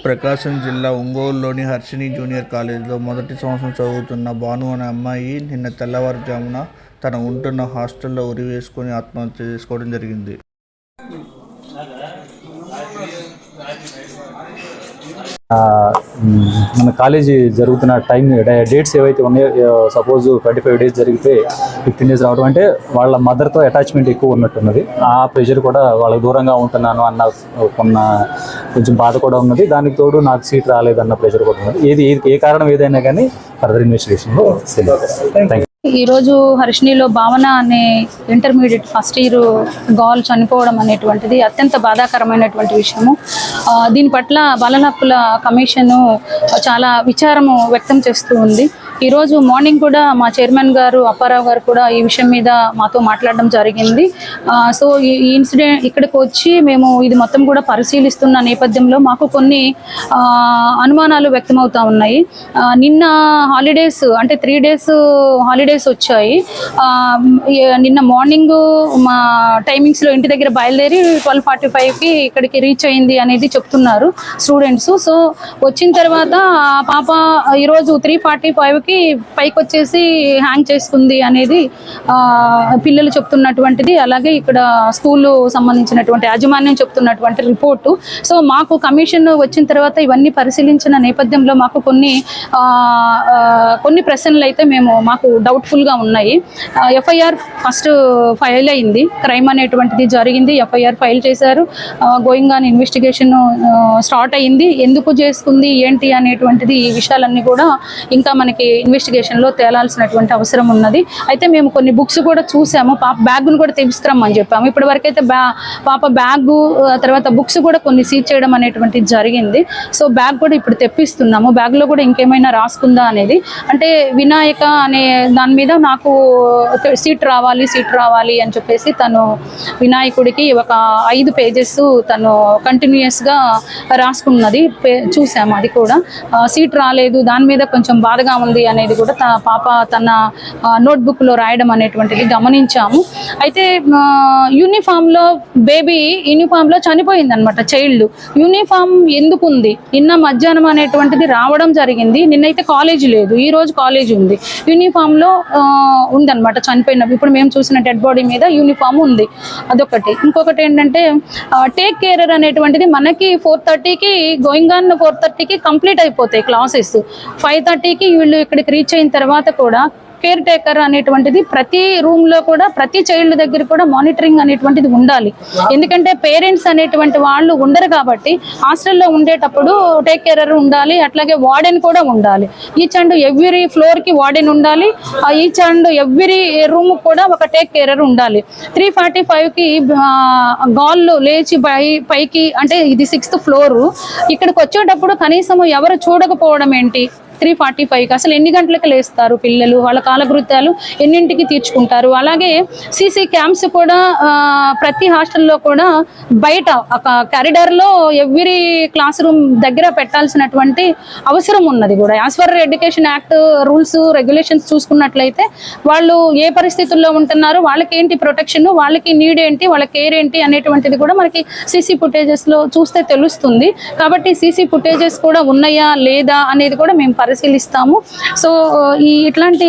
ప్రకాశం జిల్లా ఒంగోలులోని హర్షిని జూనియర్ కాలేజీలో మొదటి సంవత్సరం చదువుతున్న భాను అనే అమ్మాయి నిన్న తెల్లవారుజామున తన ఉంటున్న హాస్టల్లో ఉరివేసుకొని ఆత్మహత్య చేసుకోవడం జరిగింది. మన కాలేజీ జరుగుతున్న డేట్స్ ఏవైతే ఉన్నాయో, సపోజ్ 25 days జరిగితే 15 days రావడం అంటే వాళ్ళ మదర్తో అటాచ్మెంట్ ఎక్కువ ఉన్నట్టున్నది. ఆ ప్రెషర్ కూడా వాళ్ళకి దూరంగా ఉంటున్నాను అన్న కొంచెం బాధ కూడా ఉన్నది. దానికి తోడు నాకు సీట్ రాలేదన్న ప్రెషర్ కూడా ఉన్నది. ఏ కారణం ఏదైనా కానీ ఫర్దర్ ఇన్వెస్టిగేషన్లో థ్యాంక్ యూ. ఈరోజు హర్షినిలో భావన అనే ఇంటర్మీడియట్ ఫస్ట్ ఇయర్ గర్ల్ చనిపోవడం అనేటువంటిది అత్యంత బాధాకరమైనటువంటి విషయము. దీని పట్ల బాలల హక్కుల కమిషను చాలా విచారము వ్యక్తం చేస్తూ ఉంది. ఈరోజు మార్నింగ్ కూడా మా చైర్మన్ గారు అప్పారావు గారు కూడా ఈ విషయం మీద మాతో మాట్లాడడం జరిగింది. సో ఈ ఇన్సిడెంట్ ఇక్కడికి వచ్చి మేము ఇది మొత్తం కూడా పరిశీలిస్తున్న నేపథ్యంలో మాకు కొన్ని అనుమానాలు వ్యక్తమవుతూ ఉన్నాయి. నిన్న హాలిడేస్ అంటే 3 days హాలిడేస్ వచ్చాయి. నిన్న మార్నింగ్ మా టైమింగ్స్లో ఇంటి దగ్గర బయలుదేరి 12:45కి ఇక్కడికి రీచ్ అయింది అనేది చెప్తున్నారు స్టూడెంట్స్. సో వచ్చిన తర్వాత పాప ఈరోజు 3:45కి పైకి వచ్చేసి హ్యాంగ్ చేసుకుంది అనేది పిల్లలు చెప్తున్నటువంటిది. అలాగే ఇక్కడ స్కూల్ సంబంధించినటువంటి యాజమాన్యం చెప్తున్నటువంటి రిపోర్టు. సో మాకు కమిషన్ వచ్చిన తర్వాత ఇవన్నీ పరిశీలించిన నేపథ్యంలో మాకు కొన్ని ప్రశ్నలు అయితే మాకు డౌట్ఫుల్గా ఉన్నాయి. ఎఫ్ఐఆర్ ఫస్ట్ ఫైల్ అయింది. క్రైమ్ అనేటువంటిది జరిగింది. ఎఫ్ఐఆర్ ఫైల్ చేశారు. గోయింగ్ ఆన్ ఇన్వెస్టిగేషన్ స్టార్ట్ అయ్యింది. ఎందుకు చేసుకుంది ఏంటి అనేటువంటిది ఈ విషయాలన్నీ కూడా ఇంకా మనకి ఇన్వెస్టిగేషన్లో తేలాల్సినటువంటి అవసరం ఉన్నది. అయితే మేము కొన్ని బుక్స్ కూడా చూసాము. పాప బ్యాగ్ను కూడా తీసుకురమ్మని చెప్పాము. ఇప్పటి వరకు అయితే పాప బ్యాగు తర్వాత బుక్స్ కూడా కొన్ని సీజ్ చేయడం అనేటువంటిది జరిగింది. సో బ్యాగ్ కూడా ఇప్పుడు తెప్పిస్తున్నాము. బ్యాగ్లో కూడా ఇంకేమైనా రాసుకుందా అనేది. అంటే వినాయక అనే దాని మీద నాకు సీట్ రావాలి అని చెప్పేసి తను వినాయకుడికి ఒక 5 pages తను కంటిన్యూస్గా రాసుకున్నది చూసాము. అది కూడా సీట్ రాలేదు, దాని మీద కొంచెం బాధగా ఉంది అనేది కూడా పాప తన నోట్బుక్లో రాయడం అనేటువంటిది గమనించాము. అయితే బేబీ యూనిఫామ్లో చనిపోయింది అనమాట. చైల్డ్ యూనిఫామ్ ఎందుకు ఉంది? నిన్న మధ్యాహ్నం అనేటువంటిది రావడం జరిగింది. నిన్నైతే కాలేజీ లేదు, ఈరోజు కాలేజీ ఉంది. యూనిఫామ్లో ఉందన్నమాట చనిపోయినప్పుడు. ఇప్పుడు మేము చూసిన డెడ్ బాడీ మీద యూనిఫామ్ ఉంది. అదొకటి. ఇంకొకటి ఏంటంటే టేక్ కేరర్ అనేటువంటిది మనకి 4:30కి గోయింగ్ ఆన్ 4:30కి కంప్లీట్ అయిపోతాయి క్లాసెస్. 5:30కి వీళ్ళు ఇక్కడికి రీచ్ అయిన తర్వాత కూడా కేర్ టేకర్ అనేటువంటిది ప్రతి రూమ్లో కూడా ప్రతి చైల్డ్ దగ్గర కూడా మానిటరింగ్ అనేటువంటిది ఉండాలి. ఎందుకంటే పేరెంట్స్ అనేటువంటి వాళ్ళు ఉండరు కాబట్టి హాస్టల్లో ఉండేటప్పుడు టేక్ కేరర్ ఉండాలి. అట్లాగే వార్డెన్ కూడా ఉండాలి. ఈచ్ అండ్ ఎవ్రీ ఫ్లోర్కి వార్డెన్ ఉండాలి. ఈచ్ అండ్ ఎవ్రీ రూమ్ కూడా ఒక టేక్ కేరర్ ఉండాలి. 3:45కి గాళ్ళు లేచి పైకి అంటే ఇది 6th floor. ఇక్కడికి వచ్చేటప్పుడు కనీసం ఎవరు చూడకపోవడం ఏంటి? 3:45కి అసలు ఎన్ని గంటలకు లేస్తారు పిల్లలు? వాళ్ళ కాలకృత్యాలు ఎన్నింటికి తీర్చుకుంటారు? అలాగే సీసీ క్యామ్స్ కూడా ప్రతి హాస్టల్లో కూడా బయట ఒక కారిడార్లో ఎవ్రీ క్లాస్ రూమ్ దగ్గర పెట్టాల్సినటువంటి అవసరం ఉన్నది కూడా. As per education act rules regulations చూసుకున్నట్లయితే వాళ్ళు ఏ పరిస్థితుల్లో ఉంటున్నారు, వాళ్ళకి ఏంటి ప్రొటెక్షన్, వాళ్ళకి నీడ్ ఏంటి, వాళ్ళ కేర్ ఏంటి అనేటువంటిది కూడా మనకి సీసీ ఫుటేజెస్లో చూస్తే తెలుస్తుంది. కాబట్టి సీసీ ఫుటేజెస్ కూడా ఉన్నాయా లేదా అనేది కూడా మేము పరిశీలిస్తాము. సో ఇట్లాంటి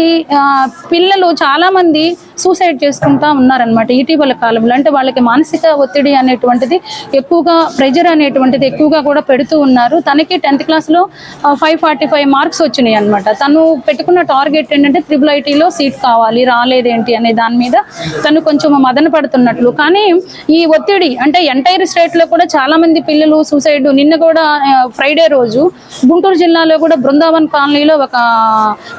పిల్లలు చాలామంది సూసైడ్ చేసుకుంటా ఉన్నారనమాట ఇటీవల కాలంలో. అంటే వాళ్ళకి మానసిక ఒత్తిడి అనేటువంటిది ఎక్కువగా, ప్రెజర్ అనేటువంటిది ఎక్కువగా కూడా పెడుతూ ఉన్నారు. తనకి 10th classలో 545 marks వచ్చినాయి అనమాట. తను పెట్టుకున్న టార్గెట్ ఏంటంటే IIITలో సీట్ కావాలి, రాలేదేంటి అనే దాని మీద తను కొంచెం మదన పడుతున్నట్లు. కానీ ఈ ఒత్తిడి అంటే ఎంటైర్ స్టేట్లో కూడా చాలామంది పిల్లలు సూసైడ్. నిన్న కూడా ఫ్రైడే రోజు గుంటూరు జిల్లాలో కూడా బృందావన్ కాలనీలో ఒక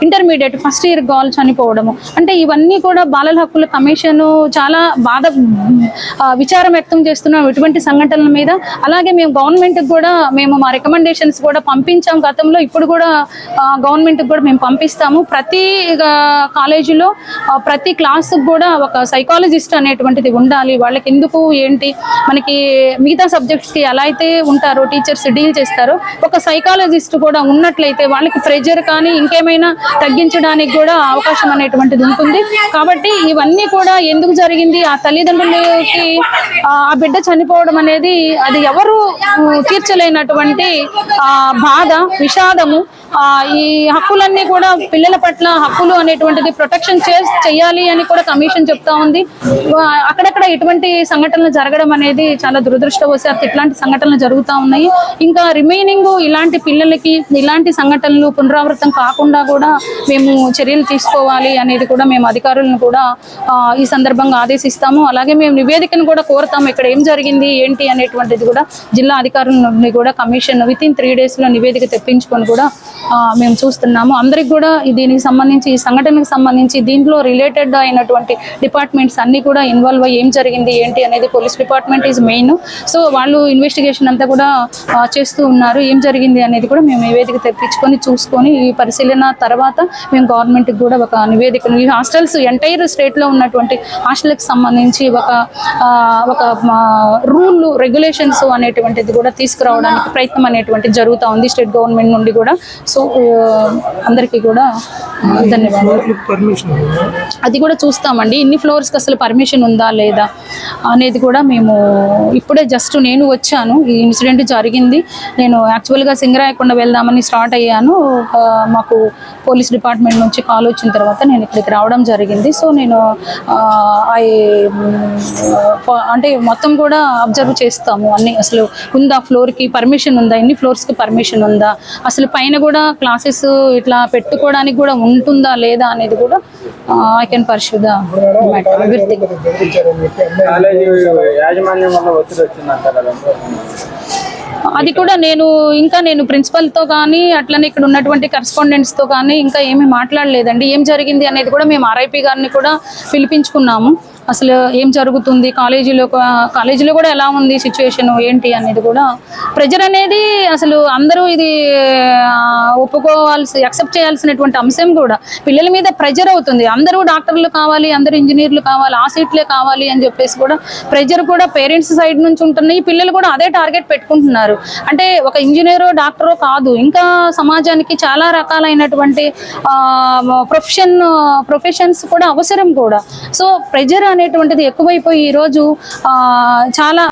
ఇంటర్మీడియట్ ఫస్ట్ ఇయర్ గర్ల్ చనిపోవడము. అంటే ఇవన్నీ కూడా బాలల హక్కుల కమిషను చాలా విచారం వ్యక్తం చేస్తున్నాం ఇటువంటి సంఘటనల మీద. అలాగే మేము గవర్నమెంట్కి కూడా మా రికమెండేషన్స్ కూడా పంపించాం గతంలో. ఇప్పుడు కూడా గవర్నమెంట్కి కూడా మేము పంపిస్తాము. ప్రతి కాలేజీలో ప్రతి క్లాస్కి కూడా ఒక సైకాలజిస్ట్ అనేటువంటిది ఉండాలి. వాళ్ళకి ఎందుకు ఏంటి, మనకి మిగతా సబ్జెక్ట్స్కి ఎలా అయితే ఉంటారో టీచర్స్ డీల్ చేస్తారో ఒక సైకాలజిస్ట్ కూడా ఉన్నట్లయితే వాళ్ళకి ప్రెజర్ కానీ ఇంకేమైనా తగ్గించడానికి కూడా అవకాశం అనేటువంటిది ఉంటుంది. కాబట్టి ఇవన్నీ కూడా ఎందుకు జరిగింది, ఆ తల్లిదండ్రులకి ఆ బిడ్డ చనిపోవడం అనేది అది ఎవరు తీర్చలేనటువంటి బాధ, విషాదము. ఈ హక్కులన్నీ కూడా పిల్లల పట్ల హక్కులు అనేటువంటిది ప్రొటెక్షన్ చేయాలి అని కూడా కమిషన్ చెప్తా ఉంది. అక్కడక్కడ ఇటువంటి సంఘటనలు జరగడం అనేది చాలా దురదృష్టవశాత్తు ఇట్లాంటి సంఘటనలు జరుగుతూ ఉన్నాయి. ఇంకా రిమైనింగ్ ఇలాంటి పిల్లలకి ఇలాంటి సంఘటనలు పునరావృతం కాకుండా కూడా మేము చర్యలు తీసుకోవాలి అనేది కూడా మేము అధికారులను కూడా ఈ సందర్భంగా ఆదేశిస్తాము. అలాగే మేము నివేదికను కూడా కోరుతాము, ఇక్కడ ఏం జరిగింది ఏంటి అనేటువంటిది కూడా జిల్లా అధికారుల నుండి కూడా కమిషన్ వితిన్ 3 days లో నివేదిక తెప్పించుకొని కూడా మేము చూస్తున్నాము. అందరికి కూడా దీనికి సంబంధించి, ఈ సంఘటనకు సంబంధించి దీంట్లో రిలేటెడ్ అయినటువంటి డిపార్ట్మెంట్స్ అన్ని కూడా ఇన్వాల్వ్ అయ్యి ఏం జరిగింది ఏంటి అనేది police department is main. So వాళ్ళు ఇన్వెస్టిగేషన్ అంతా కూడా చేస్తూ ఉన్నారు. ఏం జరిగింది అనేది కూడా మేము నివేదిక తెప్పించుకొని చూసుకొని ఈ పరిశీలన తర్వాత మేము గవర్నమెంట్కి కూడా ఒక నివేదికను, ఈ హాస్టల్స్ ఎంటైర్ స్టేట్లో ఉన్నటువంటి హాస్టల్కి సంబంధించి ఒక రూల్ రెగ్యులేషన్స్ అనేటువంటిది కూడా తీసుకురావడానికి ప్రయత్నం అనేటువంటిది జరుగుతూ ఉంది స్టేట్ గవర్నమెంట్ నుండి కూడా. సో అందరికీ కూడా ధన్యవాదాలు. అది కూడా చూస్తామండి, ఇన్ని ఫ్లోర్స్కి అసలు పర్మిషన్ ఉందా లేదా అనేది కూడా మేము ఇప్పుడే జస్ట్ నేను వచ్చాను, ఈ ఇన్సిడెంట్ జరిగింది. నేను యాక్చువల్గా సింగరాయకొండ వెళ్దామని స్టార్ట్ అయ్యాను. మాకు పోలీస్ డిపార్ట్మెంట్ నుంచి కాల్ వచ్చిన తర్వాత నేను ఇక్కడికి రావడం జరిగింది. సో నేను అంటే మొత్తం కూడా అబ్జర్వ్ చేస్తాము అన్ని, అసలు ఉందా ఫ్లోర్కి పర్మిషన్ ఉందా, ఎన్ని ఫ్లోర్స్కి పర్మిషన్ ఉందా, అసలు పైన కూడా క్లాసెస్ ఇట్లా పెట్టుకోవడానికి కూడా ఉంటుందా లేదా అనేది కూడా I can pursue the matter. Everything అది కూడా నేను ప్రిన్సిపల్తో కానీ అట్లనే ఇక్కడ ఉన్నటువంటి కరెస్పాండెంట్స్తో కానీ ఇంకా ఏమీ మాట్లాడలేదండి. ఏం జరిగింది అనేది కూడా మేము ఆర్ఐపీ గారిని కూడా పిలిపించుకున్నాము. అసలు ఏం జరుగుతుంది కాలేజీలో కూడా ఎలా ఉంది సిచ్యువేషన్ ఏంటి అనేది కూడా ప్రెజర్ అనేది అసలు అందరూ ఇది యాక్సెప్ట్ చేయాల్సినటువంటి అంశం కూడా. పిల్లల మీద ప్రెజర్ అవుతుంది, అందరూ డాక్టర్లు కావాలి, అందరూ ఇంజనీర్లు కావాలి, ఆ సీట్లే కావాలి అని చెప్పేసి కూడా ప్రెజర్ కూడా పేరెంట్స్ సైడ్ నుంచి ఉంటున్నాయి. పిల్లలు కూడా అదే టార్గెట్ పెట్టుకుంటున్నారు. అంటే ఒక ఇంజనీరో డాక్టరో కాదు, ఇంకా సమాజానికి చాలా రకాలైనటువంటి ప్రొఫెషన్స్ కూడా అవసరం కూడా. సో ప్రెజర్ అనేటువంటిది ఎక్కువైపోయి ఈరోజు చాలా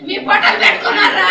మీ పొట్టలు పెట్టుకున్నారా?